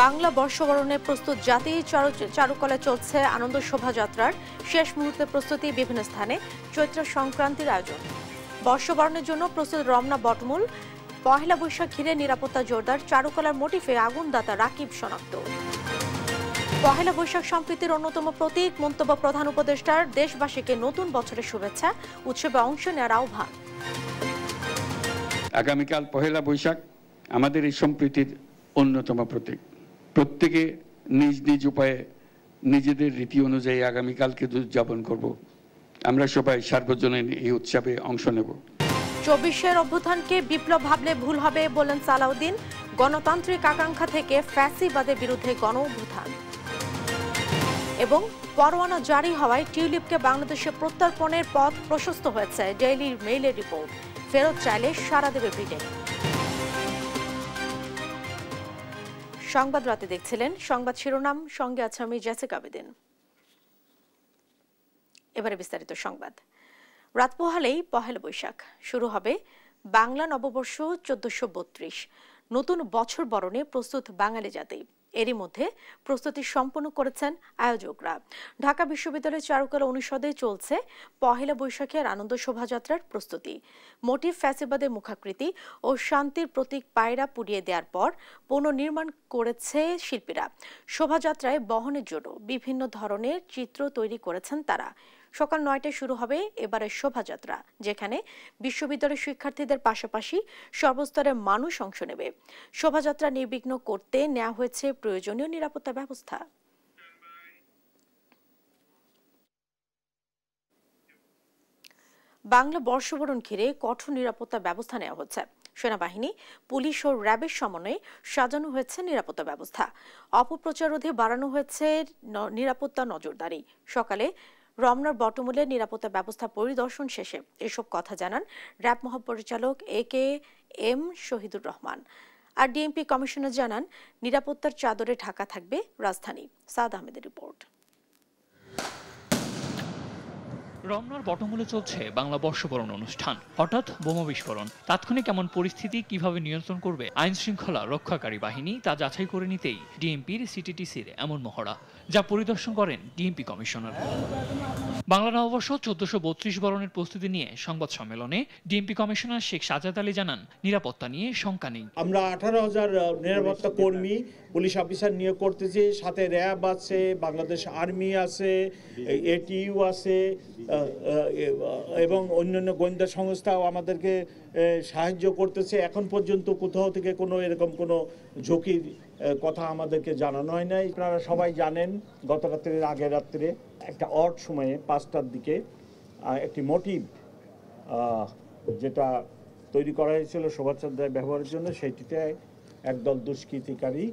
বাংলা বর্ষবরণে প্রস্তুত জাতীয় চারুকলায় চলছে আনন্দ শোভাযাত্রার শেষ মুহূর্তে প্রস্তুতি বিভিন্ন স্থানে চৈত্র সংক্রান্তির আয়োজন। বর্ষবরণের জন্য প্রস্তুত রমনা বটমূল। পহেলা বৈশাখ ঘিরে নিরাপত্তা জোরদার, চারুকলার মোটিফে আগুনদাতা রাকিব শনাক্ত। পহেলা বৈশাখ সম্প্রীতির অন্যতম প্রতীক, মন্তব্য প্রধান উপদেষ্টার। দেশবাসীকে নতুন বছরের শুভেচ্ছা, উৎসবে অংশ নেওয়ার আহ্বান। আগামীকাল পহেলা বৈশাখ আমাদের এই সম্প্রীতির অন্যতম প্রতীক। প্রত্যেকে নিজ নিজ উপায়ে নিজেদের রীতি অনুযায়ী আগামীকালকে উদযাপন করব। আমরা সবাই সার্বজনীন এই উৎসবে অংশ নেব। ২৪-এর অভ্যুত্থানকে বিপ্লব ভাবলে ভুল হবে বলেন সালাউদ্দিন। গণতান্ত্রিক আকাঙ্ক্ষা থেকে ফ্যাসিবাদের বিরুদ্ধে গণ অভ্যুত্থান। এবং পরোয়ানা জারি হওয়ায় টিউলিপকে বাংলাদেশে প্রত্যর্পণের পথ প্রশস্ত হয়েছে, ডেইলি মেইলের রিপোর্ট। ফেরত চাইলে সাড়া দেবে ব্রিটেন। সংবাদ রাতে দেখছিলেন, সংবাদ শিরোনাম, সঙ্গে আছে আমি জেসিকা আবেদিন। এবারে বিস্তারিত সংবাদ। রাত পোহালেই পহেলা বৈশাখ শুরু হবে বাংলা নববর্ষ ১৪৩২। নতুন বছর বরণে প্রস্তুত বাঙালি জাতি। এরই মধ্যে প্রস্তুতি সম্পন্ন করেছেন আয়োজকরা। ঢাকা বিশ্ববিদ্যালয়ের চারুকলা অনুষদে চলছে পহেলা বৈশাখের আনন্দ শোভাযাত্রার প্রস্তুতি। মোটিভ ফ্যাসিবাদের মুখাকৃতি ও শান্তির প্রতীক পায়রা পুড়িয়ে দেওয়ার পর পুনর্নির্মাণ করেছে শিল্পীরা। শোভাযাত্রায় বহনের জন্য বিভিন্ন ধরনের চিত্র তৈরি করেছেন তারা। সকাল ৯টায় শুরু হবে এবারের শোভাযাত্রা, যেখানে বিশ্ববিদ্যালয়ের শিক্ষার্থীদের পাশাপাশি সর্বস্তরের মানুষ অংশ নেবে। শোভাযাত্রা নির্বিঘ্ন করতে নেওয়া হয়েছে প্রয়োজনীয় নিরাপত্তা ব্যবস্থা। বাংলা বর্ষবরণ ঘিরে কঠোর নিরাপত্তা ব্যবস্থা নেওয়া হচ্ছে। সেনাবাহিনী, পুলিশ ও র্যাবের সমন্বয়ে সাজানো হয়েছে নিরাপত্তা ব্যবস্থা। অপপ্রচার রোধে বাড়ানো হয়েছে নিরাপত্তা নজরদারি। সকালে রমনার বটমূলে নিরাপত্তা ব্যবস্থা পরিদর্শন শেষে এসব কথা জানান র্যাব মহাপরিচালক AKM শহীদুর রহমান। আর ডিএমপি কমিশনার জানান, নিরাপত্তার চাদরে ঢাকা থাকবে রাজধানী। সাদ আহমেদের রিপোর্ট। রমনার বটমূলে চলছে বাংলা বর্ষবরণ অনুষ্ঠান। হঠাৎ বোমা বিস্ফোরণ, তাৎক্ষণিক এমন পরিস্থিতি কিভাবে নিয়ন্ত্রণ করবে আইন শৃঙ্খলা রক্ষাকারী বাহিনী তা যাচাই করে নিতেই ডিএমপির সিটিটিসির এমন মহড়া, যা পরিদর্শন করেন ডিএমপি কমিশনার। বাংলা নববর্ষ ১৪৩২ বরণের প্রস্তুতি নিয়ে সংবাদ সম্মেলনে ডিএমপি কমিশনার শেখ সাজাদ আলী জানান, নিরাপত্তা নিয়ে শঙ্কা নেই। আমরা ১৮,০০০ নিরাপত্তা কর্মী, পুলিশ অফিসার নিয়োগ করতেছি, সাথে র্যাব আছে, বাংলাদেশ আর্মি আছে, ATU আছে এবং অন্যান্য গোয়েন্দা সংস্থাও আমাদেরকে সাহায্য করতেছে। এখন পর্যন্ত কোথাও থেকে কোনো এরকম কোনো ঝুঁকির কথা আমাদেরকে জানানো হয় নাই। আপনারা সবাই জানেন, গত রাত্রের আগের রাত্রে একটা অড সময়ে ৫টার দিকে একটি মোটিভ যেটা তৈরি করা হয়েছিল শোভাযাত্রায় ব্যবহারের জন্য, সেইটিতে একদল দুষ্কৃতিকারী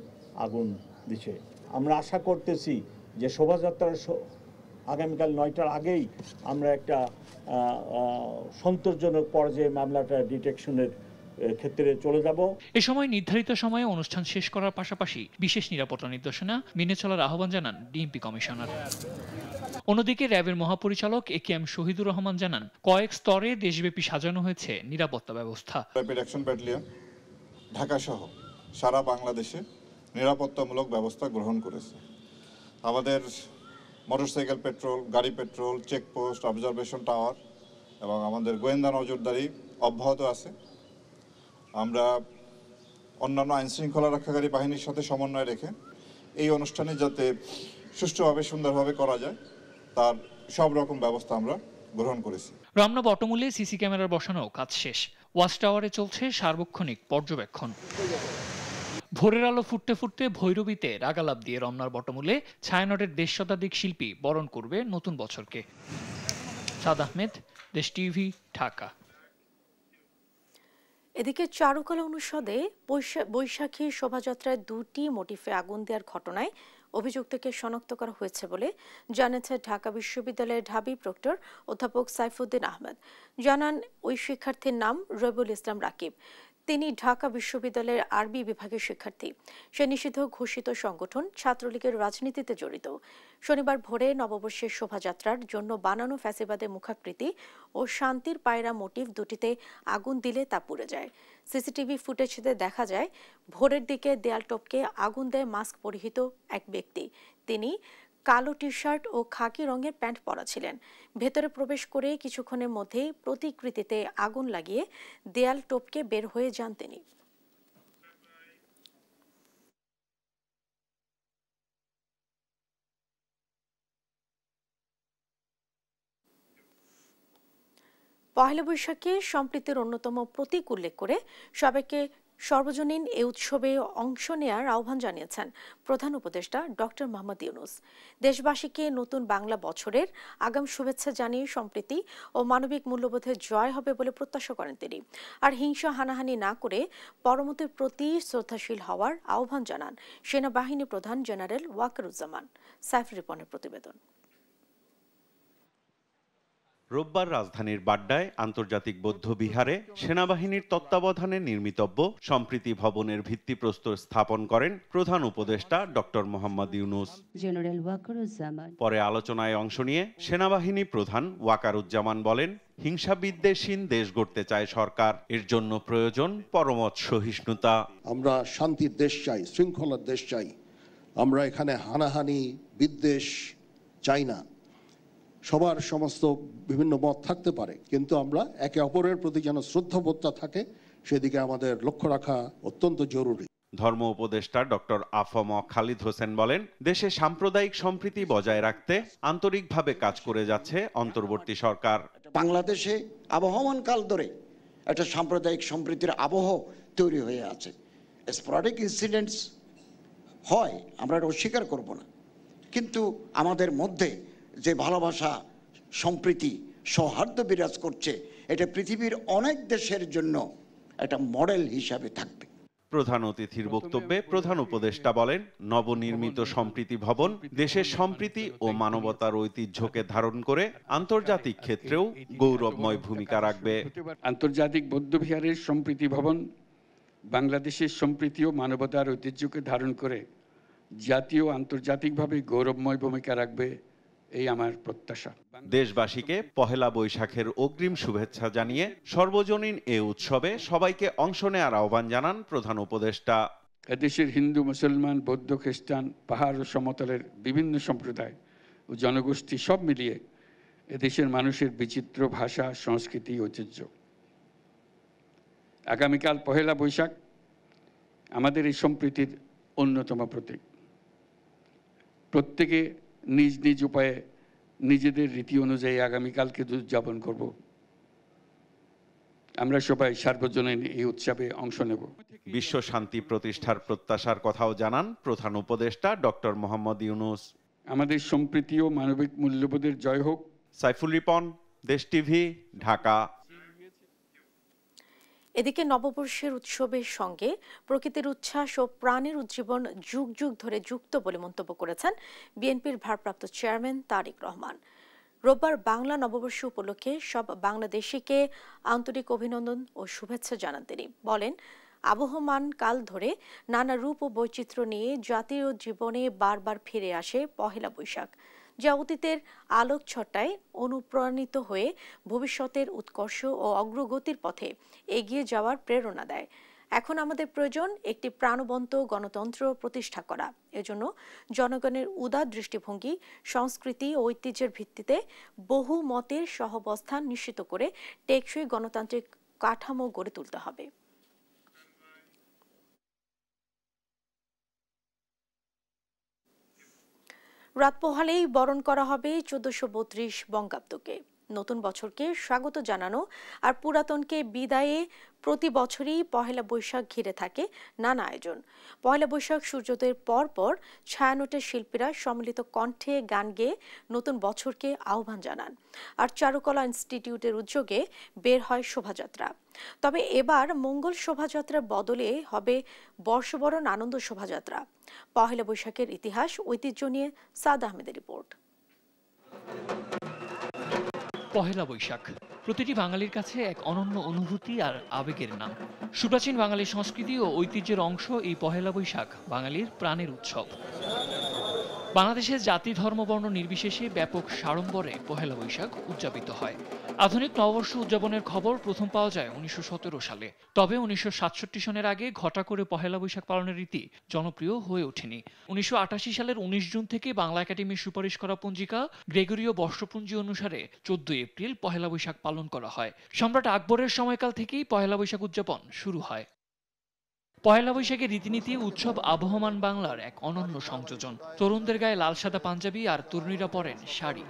আগুন দিছে। আমরা আশা করতেছি যে শোভাযাত্রার আগামীকাল ৯টার আগেই আমরা একটা সন্তোষজনক পর্যায়ে মামলাটা ডিটেকশনের ক্ষেত্রে চলে যাব। এ সময় নির্ধারিত সময়ে অনুষ্ঠান শেষ করার পাশাপাশি বিশেষ নিরাপত্তা নির্দেশনা মেনে চলার আহ্বান জানান ডিএমপি কমিশনার। অন্যদিকে র্যাবের মহাপরিচালক AKM শহীদুর রহমান জানান, কয়েক স্তরে দেশব্যাপী সাজানো হয়েছে নিরাপত্তা ব্যবস্থা। র্যাপিড অ্যাকশন ব্যাটালিয়ন ঢাকা সহ সারা বাংলাদেশে নিরাপত্তামূলক ব্যবস্থা গ্রহণ করেছে। আমাদের মোটরসাইকেল পেট্রোল, গাড়ি পেট্রোল, চেকপোস্ট, অবজারভেশন টাওয়ার এবং আমাদের গোয়েন্দা নজরদারি অব্যাহত আছে। আমরা অন্যান্য আইনশৃঙ্খলা রক্ষাকারী বাহিনীর সাথে সমন্বয় রেখে এই অনুষ্ঠানে যাতে সুষ্ঠুভাবে সুন্দরভাবে করা যায় তার সব রকম ব্যবস্থা আমরা গ্রহণ করেছি। রমনা বটমূলে সিসি ক্যামেরার বসানো কাজ শেষ। ওয়াচ টাওয়ারে চলছে সার্বক্ষণিক পর্যবেক্ষণ। ভোরের আলো ফুটতে ফুটতে ভৈরবীতে রাগালাপ দিয়ে রমনার বটমূলে ছায়ানটের ১৫০ শতাধিক শিল্পী বরণ করবে নতুন বছরকে। সাদ আহমেদ, দেশ টিভি, ঢাকা। এদিকে চারুকলা অনুষদে বৈশাখী শোভাযাত্রায় ২টি মোটিফে আগুন দেওয়ার ঘটনায় অভিযুক্তকে শনাক্ত করা হয়েছে বলে জানিয়েছে ঢাকা বিশ্ববিদ্যালয়ের ঢাবি প্রক্টর অধ্যাপক সাইফুদ্দিন আহমেদ। জানান, ওই শিক্ষার্থীর নাম রবিউল ইসলাম রাকিব। তিনি ঢাকা বিশ্ববিদ্যালয়ের আরবি বিভাগের শিক্ষার্থী। সে নিষিদ্ধ ঘোষিত সংগঠন ছাত্রলীগের রাজনীতিতে জড়িত। শনিবার ভোরে নববর্ষের শোভাযাত্রার জন্য বানানো ফ্যাসিবাদের মুখাকৃতি ও শান্তির পায়রা মোটিভ দুটিতে আগুন দিলে তা পুড়ে যায়। সিসিটিভি ফুটেজে দেখা যায় ভোরের দিকে দেয়াল টপকে আগুন দেয় মাস্ক পরিহিত এক ব্যক্তি। তিনি কালো টি শার্ট ও খাকি রঙের প্যান্ট পরা ছিলেন। ভেতরে প্রবেশ করে কিছুক্ষণের মধ্যেই প্রতিকৃতিতে আগুন লাগিয়ে দেয়াল টপকে বের হয়ে যান তিনি। পহেলা বৈশাখে সম্প্রীতির অন্যতম প্রতীক উল্লেখ করে সবাইকে সর্বজনীন এ উৎসবে অংশ নেয়ার আহ্বান জানিয়েছেন প্রধান উপদেষ্টা ডক্টর মোহাম্মদ ইউনূস। দেশবাসীকে নতুন বাংলা বছরের আগাম শুভেচ্ছা জানিয়ে সম্প্রীতি ও মানবিক মূল্যবোধের জয় হবে বলে প্রত্যাশা করেন তিনি। আর হিংসা হানাহানি না করে পরমতের প্রতি শ্রদ্ধাশীল হওয়ার আহ্বান জানান সেনাবাহিনী প্রধান জেনারেল ওয়াকারুজ্জামান। সাইফুর রিপনের প্রতিবেদন। রোববার রাজধানীর বাড্ডায় আন্তর্জাতিক বৌদ্ধ বিহারে সেনাবাহিনীর তত্ত্বাবধানে নির্মিতব্য সম্প্রীতি ভবনের ভিত্তিপ্রস্তর স্থাপন করেন প্রধান উপদেষ্টা ডক্টর মোহাম্মদ ইউনূস। জেনারেল ওয়াকারুজ্জামান পরে আলোচনায় অংশ নিয়ে সেনাবাহিনী প্রধান ওয়াকারুজ্জামান বলেন, হিংসা বিদ্বেষহীন দেশ গড়তে চায় সরকার, এর জন্য প্রয়োজন পরমত সহিষ্ণুতা। আমরা শান্তির দেশ চাই, শৃঙ্খলার দেশ চাই। আমরা এখানে হানাহানি বিদ্বেষ চাই না। সবার সমস্ত বিভিন্ন মত থাকতে পারে, কিন্তু আমরা একে অপরের প্রতি যেন শ্রদ্ধাবোধটা থাকে সেদিকে আমাদের লক্ষ্য রাখা অত্যন্ত জরুরি। ধর্ম উপদেষ্টা ডক্টর আফম খালিদ হোসেন বলেন, দেশে সাম্প্রদায়িক সম্প্রীতি বজায় রাখতে আন্তরিকভাবে কাজ করে যাচ্ছে অন্তর্বর্তী সরকার। বাংলাদেশে আবহমান কাল ধরে একটা সাম্প্রদায়িক সম্প্রীতির আবহ তৈরি হয়ে আছে। স্পোরাডিক ইনসিডেন্টস হয়, আমরা এটা অস্বীকার করব না, কিন্তু আমাদের মধ্যে যে ভালোবাসা, সম্প্রীতি, সৌহার্দ্য বিরাজ করছে, এটা পৃথিবীর অনেক দেশের জন্য একটা মডেল হিসাবে থাকবে। প্রধান অতিথির বক্তব্যে প্রধান উপদেষ্টা বলেন, নবনির্মিত সম্প্রীতি ভবন দেশের সম্প্রীতি ও মানবতার ঐতিহ্যকে ধারণ করে আন্তর্জাতিক ক্ষেত্রেও গৌরবময় ভূমিকা রাখবে। আন্তর্জাতিক বৌদ্ধবিহারের সম্প্রীতি ভবন বাংলাদেশের সম্প্রীতি ও মানবতার ঐতিহ্যকে ধারণ করে জাতীয় আন্তর্জাতিকভাবে গৌরবময় ভূমিকা রাখবে, এই আমার প্রত্যাশা। দেশবাসীকে পহেলা বৈশাখের অগ্রিম শুভেচ্ছা জানিয়ে সর্বজনীন এ উৎসবে সবাইকে অংশ নেওয়ার আহ্বান জানান প্রধান উপদেষ্টা। এদেশের হিন্দু, মুসলমান, বৌদ্ধ, খ্রিস্টান, পাহাড় ও সমতলের বিভিন্ন সম্প্রদায় ও জনগোষ্ঠী সব মিলিয়ে এদেশের মানুষের বিচিত্র ভাষা, সংস্কৃতি, ঐতিহ্য। আগামীকাল পহেলা বৈশাখ আমাদের এই সম্প্রীতির অন্যতম প্রতীক। প্রত্যেকে নিজ নিজ উপায়ে নিজেদের রীতি অনুযায়ী আগামীকালকে উদযাপন করব। আমরা সবাই সার্বজনীন এই উৎসবে অংশ নেব। বিশ্ব শান্তি প্রতিষ্ঠার প্রত্যাশার কথাও জানান প্রধান উপদেষ্টা ডক্টর মোহাম্মদ ইউনূস। আমাদের সম্প্রীতি ও মানবিক মূল্যবোধের জয় হোক। সাইফুল রিপন, দেশ টিভি, ঢাকা। এদিকে নববর্ষের উৎসবের সঙ্গে প্রকৃতির উচ্ছ্বাস ও প্রাণের উজ্জীবন যুগ যুগ ধরে যুক্ত বলে মন্তব্য করেছেন বিএনপির ভারপ্রাপ্ত চেয়ারম্যান তারেক রহমান। রোববার বাংলা নববর্ষ উপলক্ষে সব বাংলাদেশিকে আন্তরিক অভিনন্দন ও শুভেচ্ছা জানান তিনি। বলেন, আবহমান কাল ধরে নানা রূপ ও বৈচিত্র্য নিয়ে জাতীয় জীবনে বারবার ফিরে আসে পহেলা বৈশাখ, যা অতীতের আলোক ছটায় অনুপ্রাণিত হয়ে ভবিষ্যতের উৎকর্ষ ও অগ্রগতির পথে এগিয়ে যাওয়ার প্রেরণা দেয়। এখন আমাদের প্রয়োজন একটি প্রাণবন্ত গণতন্ত্র প্রতিষ্ঠা করা। এজন্য জনগণের উদার দৃষ্টিভঙ্গি, সংস্কৃতি ও ঐতিহ্যের ভিত্তিতে বহু মতের সহাবস্থান নিশ্চিত করে টেকসই গণতান্ত্রিক কাঠামো গড়ে তুলতে হবে। রাত পোহালেই বরণ করা হবে 1432 বঙ্গাব্দকে। নতুন বছরকে স্বাগত জানানো আর পুরাতনকে বিদায়ে প্রতি বছরই পহেলা বৈশাখ ঘিরে থাকে নানা আয়োজন। পহেলা বৈশাখ সূর্যোদয়ের পর ছায়ানটের শিল্পীরা সম্মিলিত কণ্ঠে গান গেয়ে নতুন বছরকে আহ্বান জানান। আর চারুকলা ইনস্টিটিউটের উদ্যোগে বের হয় শোভাযাত্রা। তবে এবার মঙ্গল শোভাযাত্রার বদলে হবে বর্ষবরণ আনন্দ শোভাযাত্রা। পহেলা বৈশাখের ইতিহাস, ঐতিহ্য নিয়ে সাদ আহমেদের রিপোর্ট। পহেলা বৈশাখ প্রতিটি বাঙালির কাছে এক অনন্য অনুভূতি আর আবেগের নাম। সুপ্রাচীন বাঙালির সংস্কৃতি ও ঐতিহ্যের অংশ এই পহেলা বৈশাখ বাঙালির প্রাণের উৎসব। বাংলাদেশের জাতি ধর্ম বর্ণ নির্বিশেষে ব্যাপক সাড়ম্বরে পহেলা বৈশাখ উদযাপিত হয়। আধুনিক নববর্ষ উদযাপনের খবর প্রথম পাওয়া যায় 1917 সালে। তবে 1967 সনের আগে ঘটা করে পহেলা বৈশাখ পালনের রীতি জনপ্রিয় হয়ে ওঠেনি। 1988 সালের 19 জুন থেকে বাংলা একাডেমির সুপারিশ করা পঞ্জিকা গ্রেগরীয় বর্ষপঞ্জি অনুসারে 14 এপ্রিল পহেলা বৈশাখ পালন করা হয়। সম্রাট আকবরের সময়কাল থেকেই পহেলা বৈশাখ উদযাপন শুরু হয়। পহেলা বৈশাখের রীতিনীতি উৎসব আবহমান বাংলার এক অনন্য সংযোজন। তরুণদের গায়ে লাল সাদা পাঞ্জাবি আর তরুণীরা পরেন শাড়ি।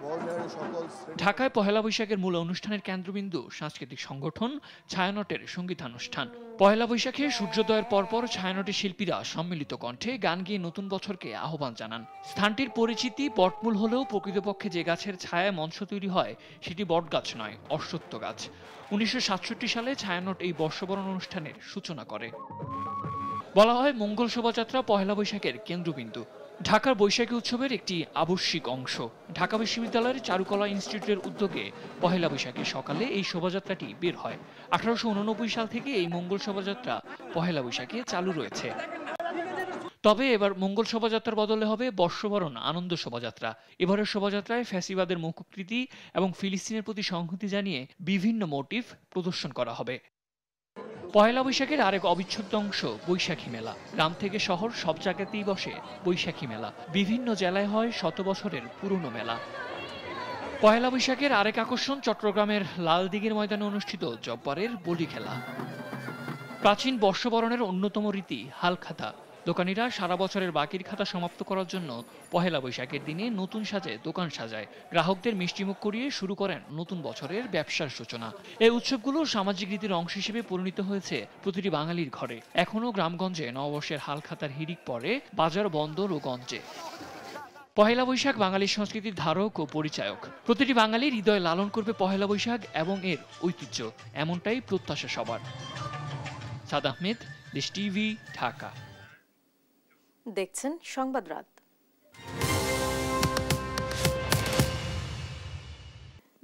ঢাকায় পহেলা বৈশাখের মূল অনুষ্ঠানের কেন্দ্রবিন্দু সাংস্কৃতিক সংগঠন ছায়ানটের সঙ্গীতানুষ্ঠান। পহেলা বৈশাখে সূর্যোদয়ের পরপর ছায়ানটের শিল্পীরা সম্মিলিত কণ্ঠে গান গেয়ে নতুন বছরকে আহ্বান জানান। স্থানটির পরিচিতি বটমূল হলেও প্রকৃতপক্ষে যে গাছের ছায়ায় মঞ্চ তৈরি হয় সেটি বটগাছ নয়, অশ্বত্থ গাছ। 1967 সালে ছায়ানট এই বর্ষবরণ অনুষ্ঠানের সূচনা করে। বলা হয় মঙ্গল শোভাযাত্রা পহেলা বৈশাখের কেন্দ্রবিন্দু, ঢাকার বৈশাখী উৎসবের একটি আবশ্যিক অংশ। ঢাকা বিশ্ববিদ্যালয়ের চারুকলা ইনস্টিটিউটের উদ্যোগে পহেলা বৈশাখের সকালে এই শোভাযাত্রাটি বের হয়। 1889 সাল থেকে এই মঙ্গল শোভাযাত্রা পহেলা বৈশাখে চালু রয়েছে। তবে এবার মঙ্গল শোভাযাত্রার বদলে হবে বর্ষবরণ আনন্দ শোভাযাত্রা। এবারের শোভাযাত্রায় ফ্যাসিবাদের মুখোকৃতি এবং ফিলিস্তিনের প্রতি সংহতি জানিয়ে বিভিন্ন মোটিভ প্রদর্শন করা হবে। পহেলা বৈশাখের আরেক অবিচ্ছেদ্য অংশ বৈশাখী মেলা। গ্রাম থেকে শহর সব জায়গাতেই বসে বৈশাখী মেলা। বিভিন্ন জেলায় হয় শত বছরের পুরনো মেলা। পহেলা বৈশাখের আরেক আকর্ষণ চট্টগ্রামের লালদিঘির ময়দানে অনুষ্ঠিত জব্বারের বলি খেলা। প্রাচীন বর্ষবরণের অন্যতম রীতি হালখাতা। দোকানিরা সারা বছরের বাকির খাতা সমাপ্ত করার জন্য পহেলা বৈশাখের দিনে নতুন সাজে দোকান সাজায়। গ্রাহকদের মিষ্টিমুখ করিয়ে শুরু করেন নতুন বছরের ব্যবসার সূচনা। এই উৎসবগুলো সামাজিক রীতির অংশ হিসেবে পরিণত হয়েছে প্রতিটি বাঙালির ঘরে। এখনও গ্রামগঞ্জে নববর্ষের হালখাতার হিড়িক পড়ে বাজার বন্দর ও গঞ্জে। পহেলা বৈশাখ বাঙালির সংস্কৃতির ধারক ও পরিচায়ক। প্রতিটি বাঙালি হৃদয় লালন করবে পহেলা বৈশাখ এবং এর ঐতিহ্য, এমনটাই প্রত্যাশা সবার। সাদ আহমেদ, দেশ টিভি, ঢাকা। দেখছেন সংবাদ রাত।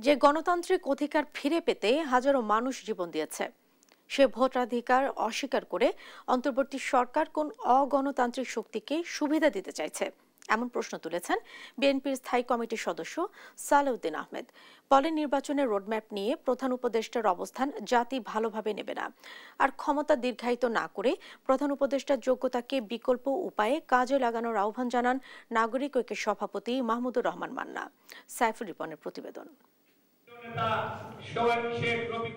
যে গণতান্ত্রিক অধিকার ফিরে পেতে হাজারো মানুষ জীবন দিয়েছে, সে ভোটাধিকার অস্বীকার করে অন্তর্বর্তী সরকার কোন অগণতান্ত্রিক শক্তিকে সুবিধা দিতে চাইছে, এমন প্রশ্ন তুলেছেন বিএনপির স্থায়ী কমিটির সদস্য সালাউদ্দিন আহমেদ। বলেন, নির্বাচনের রোডম্যাপ নিয়ে প্রধান উপদেষ্টার অবস্থান জাতি ভালোভাবে নেবে না। আর ক্ষমতা দীর্ঘায়িত না করে প্রধান উপদেষ্টার যোগ্যতাকে বিকল্প উপায়ে কাজে লাগানোর আহ্বান জানান নাগরিক ঐক্যের সভাপতি মাহমুদুর রহমান মান্না। সাইফুল রিপনের প্রতিবেদন।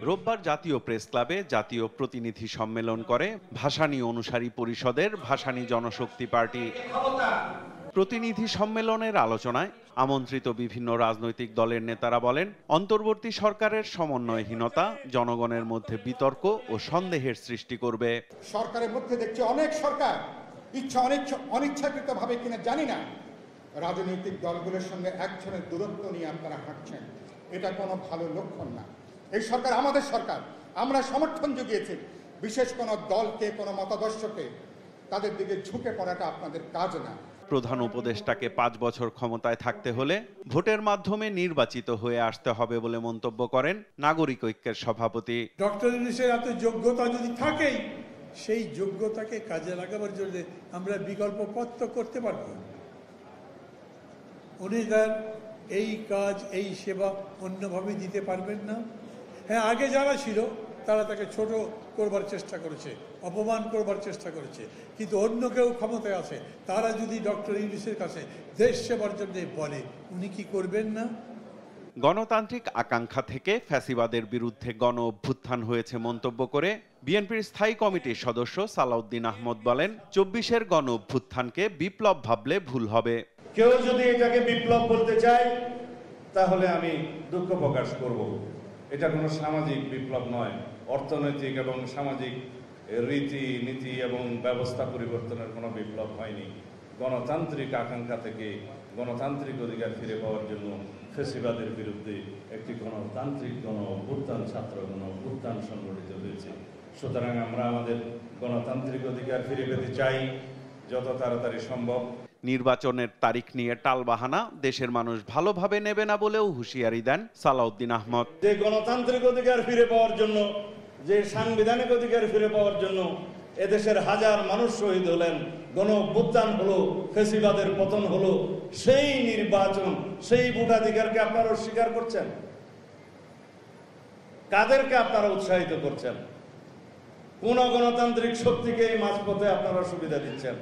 রোববার জাতীয় প্রেস ক্লাবে জাতীয় প্রতিনিধি সম্মেলন করে ভাসানী অনুসারী পরিষদের ভাসানী জনশক্তি পার্টি। প্রতিনিধি সম্মেলনের আলোচনায় আমন্ত্রিত বিভিন্ন রাজনৈতিক দলের নেতারা বলেন, অন্তর্বর্তী সরকারের সমন্বয়হীনতা জনগণের মধ্যে বিতর্ক ও সন্দেহের সৃষ্টি করবে। সরকারের মধ্যে দেখছি অনেক সরকার অনিচ্ছাকৃতভাবে কিনা জানি না রাজনৈতিক দলগুলোর সঙ্গে এক ধরনের দূরত্ব নিয়ে আপনারা হাঁটছেন। এটা কোনো ভালো লক্ষণ না। এই সরকার আমাদের সরকার, আমরা সমর্থন জুগিয়েছি। বিশেষ কোনো দলকে, কোনো মতাদর্শকে তাদের দিকে ঝুঁকে পড়াটা আপনাদের কাজ না। প্রধান উপদেষ্টাকে 5 বছর ক্ষমতায় থাকতে হলে ভোটের মাধ্যমে নির্বাচিত হয়ে আসতে হবে বলে মন্তব্য করেন নাগরিক ঐক্যের সভাপতি। ডক্টর ইউনূসের এত যোগ্যতা যদি থাকেই, সেই যোগ্যতাকে কাজে লাগাবার জন্য আমরা বিকল্প পথ তো করতে পারব। উনি তার এই কাজ, এই সেবা অন্যভাবে দিতে পারবেন না। হ্যাঁ, আগে যারা ছিল তারা তাকে ছোট করবার চেষ্টা করেছে, অপমান করবার চেষ্টা করেছে, কিন্তু অন্য কেউ ক্ষমতায় আছে, তারা যদি ডক্টর ইউনূসের কাছে দেশ সেবার জন্য বলে, উনি কি করবেন না? গণতান্ত্রিক আকাঙ্ক্ষা থেকে ফ্যাসিবাদের বিরুদ্ধে গণ অভ্যুত্থান হয়েছে মন্তব্য করে বিএনপির স্থায়ী কমিটির সদস্য সালাউদ্দিন আহমদ বলেন, 24-এর গণ অভ্যুত্থানকে বিপ্লব ভাবলে ভুল হবে। কেউ যদি এটাকে বিপ্লব বলতে চায় তাহলে আমি দুঃখ প্রকাশ করব। এটা কোনো সামাজিক বিপ্লব নয়, অর্থনৈতিক এবং সামাজিক রীতি নীতি এবং ব্যবস্থা পরিবর্তনের কোনো বিপ্লব হয়নি। গণতান্ত্রিক আকাঙ্ক্ষা থেকে গণতান্ত্রিক অধিকার ফিরে পাওয়ার জন্য ফ্যাসিবাদের বিরুদ্ধে একটি গণতান্ত্রিক গণ অভ্যুত্থান, ছাত্র গণ অভ্যুত্থান সংগঠিত হয়েছে। সুতরাং আমরা আমাদের গণতান্ত্রিক অধিকার ফিরে পেতে চাই যত তাড়াতাড়ি সম্ভব। নির্বাচনের তারিখ নিয়ে টালবাহানা দেশের মানুষ ভালোভাবে নেবে না বলেও হুঁশিয়ারি দেন সালাউদ্দিন আহমদ। যে গণতান্ত্রিক অধিকার ফিরে পাওয়ার জন্য, যে সাংবিধানিক অধিকার ফিরে পাওয়ার জন্য এদেশের হাজার মানুষ শহীদ হলেন, গণ অভ্যুত্থান হলো, ফ্যাসিবাদের পতন হলো, সেই নির্বাচন, সেই ভোটাধিকারকে আপনারা অস্বীকার করছেন? কাদেরকে আপনারা উৎসাহিত করছেন? কোন গণতান্ত্রিক শক্তিকে এই মাঝপথে আপনারা সুবিধা দিচ্ছেন?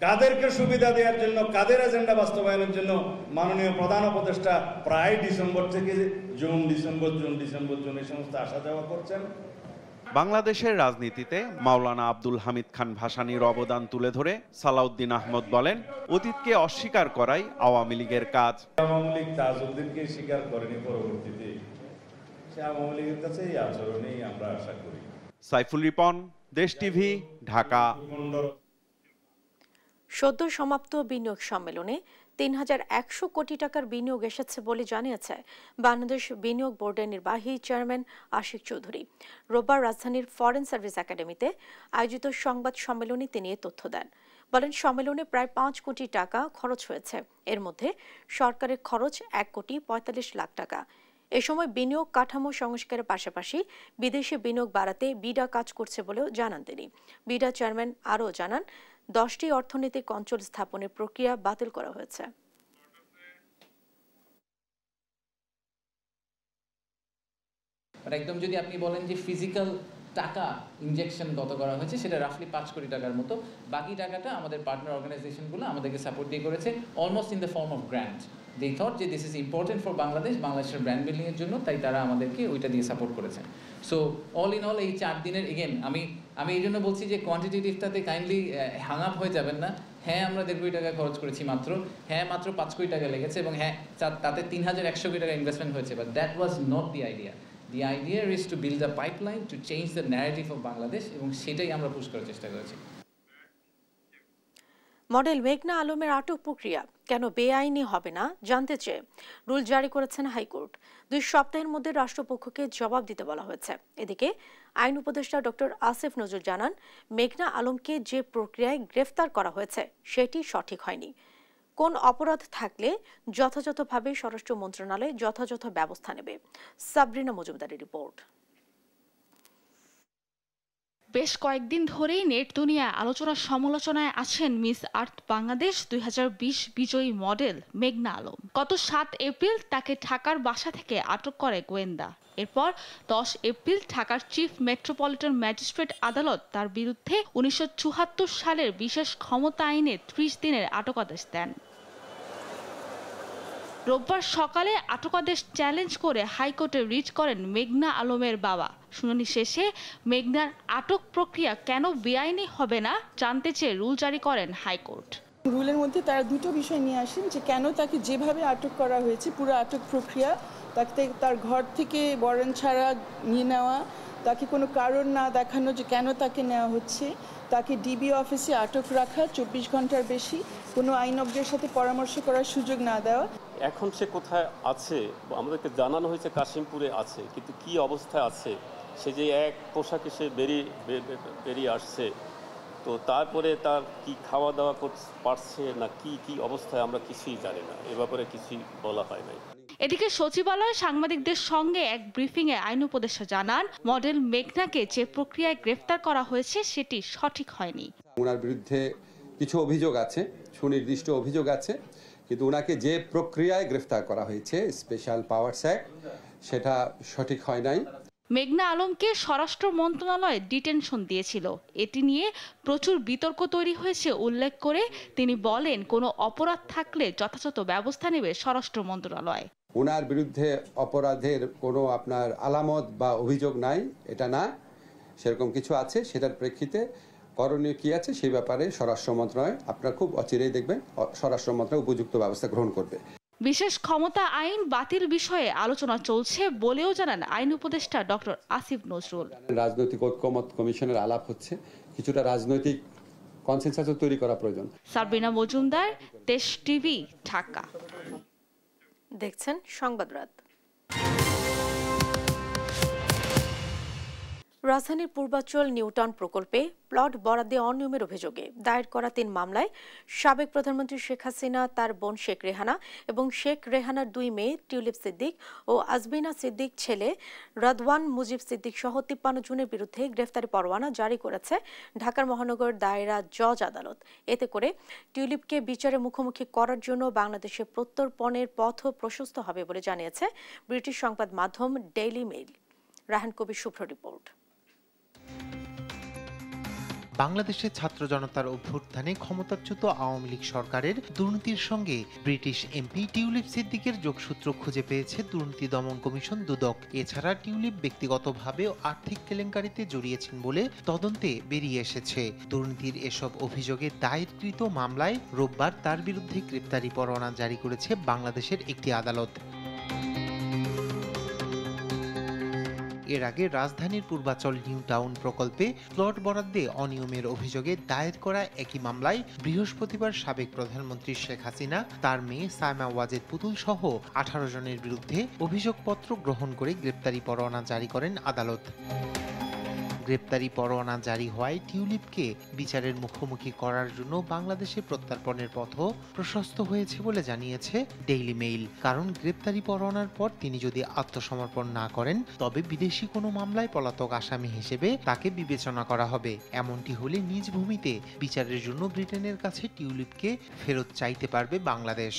কাদেরকে সুবিধা দেওয়ার জন্য, কাদের এজেন্ডা বাস্তবায়নের জন্য মাননীয় প্রধান উপদেষ্টা প্রায় ডিসেম্বর থেকে জুন ডিসেম্বর এই সমস্ত আসা যাওয়া করছেন? বাংলাদেশের রাজনীতিতে মাওলানা আব্দুল হামিদ খান ভাসানীর অবদান তুলে ধরে সালাউদ্দিন আহমদ বলেন, অতীতকে অস্বীকার করাই আওয়ামী লীগের কাজ। আওয়ামী লীগ তাজউদ্দিনকে স্বীকার করেনি, পরবর্তীতে সে আওয়ামী লীগের কাছে এই আচরণেই আমরা আশা করি। সাইফুল রিপন, দেশ টিভি, ঢাকা। সদ্য সমাপ্ত বিনিয়োগ সম্মেলনে ৩,১০০ কোটি টাকার বিনিয়োগ এসেছে বলে জানিয়েছে বাংলাদেশ বিনিয়োগ বোর্ডের নির্বাহী চেয়ারম্যান আশিক চৌধুরী। রোববার রাজধানীর ফরেন সার্ভিস একাডেমিতে আয়োজিত সংবাদ সম্মেলনে তিনি এ তথ্য দেন। বলেন, সম্মেলনে প্রায় ৫ কোটি টাকা খরচ হয়েছে। এর মধ্যে সরকারের খরচ ১,৪৫ লাখ টাকা। এ সময় বিনিয়োগ কাঠামো সংস্কারের পাশাপাশি বিদেশে বিনিয়োগ বাড়াতে বিডা কাজ করছে বলেও জানান তিনি। বিডা চেয়ারম্যান আরও জানান, 10টি অর্থনৈতিক অঞ্চল স্থাপনের প্রক্রিয়া বাতিল করা হয়েছে। একদম যদি আপনি বলেন যে ফিজিক্যাল টাকা ইনজেকশন কত করা হয়েছে, সেটা রাফলি 5 কোটি টাকার মতো। বাকি টাকাটা আমাদের পার্টনার অর্গানাইজেশনগুলো আমাদেরকে সাপোর্ট দিয়ে করেছে, almost in the form of grant. They thought যে দিস ইজ ইম্পর্টেন্ট ফর বাংলাদেশের ব্র্যান্ড বিল্ডিংয়ের জন্য, তাই তারা আমাদেরকে ওইটা দিয়ে সাপোর্ট করেছেন। সো অল ইন অল এই 4 দিনের, এগেন আমি এই জন্য বলছি যে কোয়ান্টিটেটিভটাতে কাইন্ডলি হ্যাং আপ হয়ে যাবেন না। হ্যাঁ, আমরা 1.5 কোটি টাকা খরচ করেছি মাত্র, হ্যাঁ মাত্র 5 কোটি টাকা লেগেছে, এবং হ্যাঁ তাতে 3,100 কোটি টাকা ইনভেস্টমেন্ট হয়েছে, but that was not the idea. The idea is to build a pipeline to change the narrative of Bangladesh, এবং সেটাই আমরা পুশ করার চেষ্টা করেছি। মডেল মেঘনা আলমের আটক প্রক্রিয়া কেন বেআইনি হবে না জানতে চেয়ে রুল জারি করেছেন হাইকোর্ট। 2 সপ্তাহের মধ্যে রাষ্ট্রপক্ষকে জবাব দিতে বলা হয়েছে। এদিকে আইন উপদেষ্টা ডক্টর আসিফ নজরুল জানান, মেঘনা আলমকে যে প্রক্রিয়ায় গ্রেফতার করা হয়েছে সেটি সঠিক হয়নি। কোন অপরাধ থাকলে যথাযথভাবে স্বরাষ্ট্র মন্ত্রণালয় যথাযথ ব্যবস্থা নেবে। সাবরিনা মজুমদারের রিপোর্ট। বেশ কয়েকদিন ধরেই নেট দুনিয়ায় আলোচনা সমালোচনায় আছেন মিস আর্থ বাংলাদেশ 2020 বিজয়ী মডেল মেঘনা আলম। গত 7 এপ্রিল তাকে ঢাকার বাসা থেকে আটক করে গোয়েন্দা। এরপর 10 এপ্রিল ঢাকার চিফ মেট্রোপলিটন ম্যাজিস্ট্রেট আদালত তার বিরুদ্ধে 1974 সালের বিশেষ ক্ষমতা আইনে 30 দিনের আটকাদেশ দেন। রোববার সকালে আটকাদেশ চ্যালেঞ্জ করে হাইকোর্টে রিট করেন মেঘনা আলমের বাবা। শুনানি শেষে মেঘনার আটক প্রক্রিয়া কেন বেআইনি হবে না জানতে চেয়ে রুল জারি করেন হাইকোর্ট। রুলের মধ্যে তারা দুটো বিষয় নিয়ে আসেন, যে কেন তাকে যেভাবে আটক করা হয়েছে পুরো আটক প্রক্রিয়া, তাকে তার ঘর থেকে ওয়ারেন্ট ছাড়া নিয়ে নেওয়া, তাকে কোনো কারণ না দেখানো যে কেন তাকে নেওয়া হচ্ছে, তাকে ডিবি অফিসে আটক রাখা 24 ঘন্টার বেশি, কোনো আইনজ্ঞের সাথে পরামর্শ করার সুযোগ না দেওয়া। এখন সে কোথায় আছে আমাদেরকে জানানো হয়েছে কাশিমপুরে আছে, কিন্তু কি অবস্থায় আছে, সে যে এক পোশাকে সে বেরিয়ে আসছে, তো তারপরে তার কি খাওয়া দাওয়া পারছে না কি অবস্থায় আমরা কিছুই জানি না, এ ব্যাপারে কিছুই বলা হয় নাই। এদিকে সচিবালয়ে সাংবাদিকদের সঙ্গে এক ব্রিফিংয়ে আইন উপদেষ্টা জানান, মডেল মেঘনাকে যে প্রক্রিয়ায় গ্রেফতার করা হয়েছে সেটি সঠিক হয়নি। ওনার বিরুদ্ধে কিছু অভিযোগ আছে, সুনির্দিষ্ট অভিযোগ আছে, কিন্তু ওনাকে যে প্রক্রিয়ায় গ্রেফতার করা হয়েছে স্পেশাল পাওয়ারস অ্যাক্ট, সেটা সঠিক হয় নাই। মেঘনা আলমকে স্বরাষ্ট্র মন্ত্রণালয় ডিটেনশন দিয়েছিল। এটি নিয়ে প্রচুর বিতর্ক তৈরি হয়েছে উল্লেখ করে তিনি বলেন, কোনো অপরাধ থাকলে যথাযথ ব্যবস্থা নেবে স্বরাষ্ট্র মন্ত্রণালয়। ওনার বিরুদ্ধে অপরাধের কোনো আপনার আলামত বা অভিযোগ নাই, এটা না, সেরকম কিছু আছে, সেটার প্রেক্ষিতে করণীয় কি আছে সেই ব্যাপারে স্বরাষ্ট্র মন্ত্রণালয় আপনারা খুব অচিরেই দেখবেন, স্বরাষ্ট্র মন্ত্রণালয় উপযুক্ত ব্যবস্থা গ্রহণ করবে। বিশেষ ক্ষমতা আইন বাতিল বিষয়ে আলোচনা চলছে বলেও জানান আইন উপদেষ্টা ডক্টর আসিফ নজরুল। রাজনৈতিক ঐক্যমত কমিশনের আলাপ হচ্ছে, কিছুটা রাজনৈতিক কনসেনসাস তৈরি করা প্রয়োজন। সাবরিনা মজুমদার, দেশ টিভি, ঢাকা। দেখছেন সংবাদ রাত। রাজধানীর পূর্বাঞ্চল নিউটাউন প্রকল্পে প্লট বরাদ্দে অনিয়মের অভিযোগে দায়ের করা 3 মামলায় সাবেক প্রধানমন্ত্রী শেখ হাসিনা, তার বোন শেখ রেহানা এবং শেখ রেহানার 2 মেয়ে টিউলিপ সিদ্দিক ও আজমিনা সিদ্দিক ছেলে রদওয়ান মুজিব সিদ্দিক সহ 53 জনের বিরুদ্ধে গ্রেফতারি পরোয়ানা জারি করেছে ঢাকার মহানগর দায়রা জজ আদালত। এতে করে টিউলিপকে বিচারে মুখোমুখি করার জন্য বাংলাদেশে প্রত্যর্পণের পথ প্রশস্ত হবে বলে জানিয়েছে ব্রিটিশ সংবাদ মাধ্যম ডেইলি মেইল। রাহান কবির শুভ্র রিপোর্ট। বাংলাদেশের ছাত্র জনতার অভ্যুত্থানে ক্ষমতাচ্যুত আওয়ামী লীগ সরকারের দুর্নীতির সঙ্গে ব্রিটিশ এমপি টিউলিপ সিদ্দিকের যোগসূত্র খুঁজে পেয়েছে দুর্নীতি দমন কমিশন দুদক। এছাড়া টিউলিপ ব্যক্তিগতভাবে আর্থিক কেলেঙ্কারিতে জড়িয়েছেন বলে তদন্তে বেরিয়ে এসেছে। দুর্নীতির এসব অভিযোগে দায়েরকৃত মামলায় রোববার তার বিরুদ্ধে গ্রেপ্তারি পরোয়ানা জারি করেছে বাংলাদেশের একটি আদালত। এর আগে রাজধানীর পূর্বাঞ্চল নিউ টাউন প্রকল্পে প্লট বরাদ্দে অনিয়মের অভিযোগে দায়ের করা একই মামলায় বৃহস্পতিবার সাবেক প্রধানমন্ত্রী শেখ হাসিনা, তার মেয়ে সায়মা ওয়াজেদ পুতুল সহ 18 জনের বিরুদ্ধে অভিযোগপত্র গ্রহণ করে গ্রেপ্তারি পরোয়ানা জারি করেন আদালত। গ্রেপ্তারি পরোয়ানা জারি হওয়ায় টিউলিপকে বিচারের মুখোমুখি করার জন্য বাংলাদেশে প্রত্যর্পণের পথও প্রশস্ত হয়েছে বলে জানিয়েছে ডেইলি মেইল। কারণ গ্রেপ্তারি পরোয়ানার পর তিনি যদি আত্মসমর্পণ না করেন তবে বিদেশি কোনো মামলায় পলাতক আসামি হিসেবে তাকে বিবেচনা করা হবে। এমনটি হলে নিজ ভূমিতে বিচারের জন্য ব্রিটেনের কাছে টিউলিপকে ফেরত চাইতে পারবে বাংলাদেশ।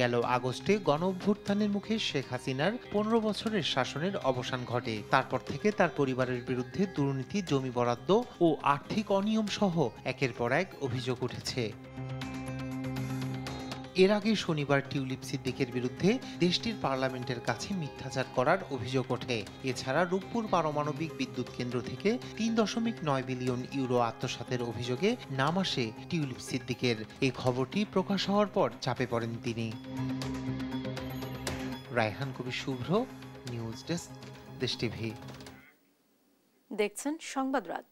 গেল আগস্টে গণঅভ্যুত্থানের মুখে শেখ হাসিনার 15 বছরের শাসনের অবসান ঘটে। তারপর থেকে তার পরিবারের বিরুদ্ধে দুর্নীতি, জমি বরাদ্দ ও আর্থিক অনিয়ম সহ একের পর এক অভিযোগ উঠেছে। এর আগে শনিবার টিউলিপ সিদ্দিকের বিরুদ্ধে দেশটির পার্লামেন্টের কাছে মিথ্যাচার করার অভিযোগ ওঠে। এছাড়া রূপপুর পারমাণবিক বিদ্যুৎ কেন্দ্র থেকে 3.9 বিলিয়ন ইউরো আত্মসাতের অভিযোগে নাম আসে টিউলিপ সিদ্দিকের। এই খবরটি প্রকাশ হওয়ার পর চাপে পড়েন তিনি। রায়হান কবির শুভ্র, নিউজ ডেস্ক, দেশ টিভি। দেখছেন সংবাদ রাত।